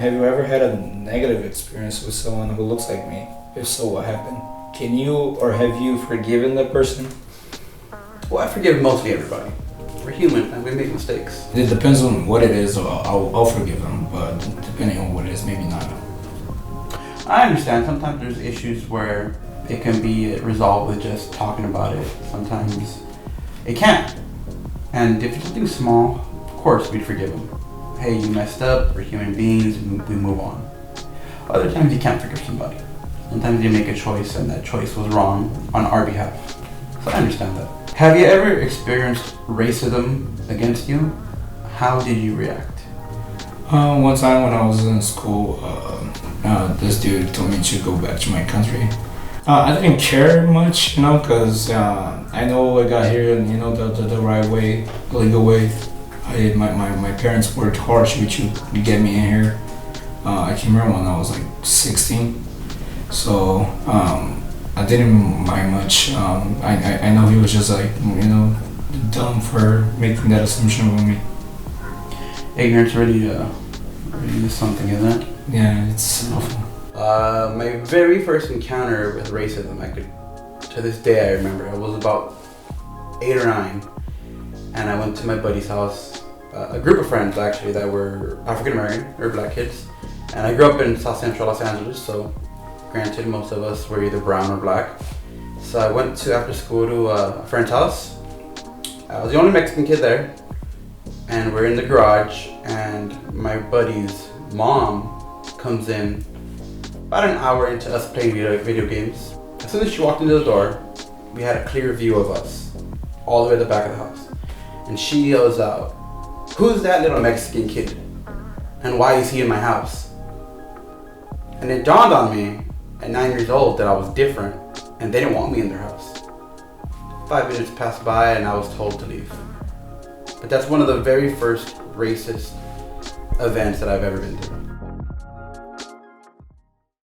Have you ever had a negative experience with someone who looks like me? If so, what happened? Can you or have you forgiven the person? Well, I forgive mostly everybody. We're human and we make mistakes. It depends on what it is. I'll forgive them, but depending on what it is, maybe not. I understand. Sometimes there's issues where it can be resolved with just talking about it. Sometimes it can't. And if it's something small, of course we'd forgive them. Hey, you messed up. We're human beings. We move on. Other times you can't forgive somebody. Sometimes you make a choice and that choice was wrong on our behalf. So I understand that. Have you ever experienced racism against you? How did you react? One time when I was in school, this dude told me to go back to my country. I didn't care much, because I know I got here, the right way, the legal way. My parents worked hard to get me in here. I came here when I was like 16, so I didn't mind much. I know he was just like, dumb for making that assumption with me. Ignorance really is something, isn't it? Yeah, it's awful. My very first encounter with racism, to this day I remember. I was about 8 or 9, and I went to my buddy's house. A group of friends actually that were African American or black kids, and I grew up in South Central Los Angeles, so granted most of us were either brown or black. So I went to after school to a friend's house. I was the only Mexican kid there, and we're in the garage, and my buddy's mom comes in about an hour into us playing video games. As soon as she walked into the door, we had a clear view of us, all the way at the back of the house. And she yells out, "Who's that little Mexican kid? And why is he in my house?" And it dawned on me at 9 years old that I was different and they didn't want me in their house. 5 minutes passed by and I was told to leave. But that's one of the very first racist events that I've ever been through.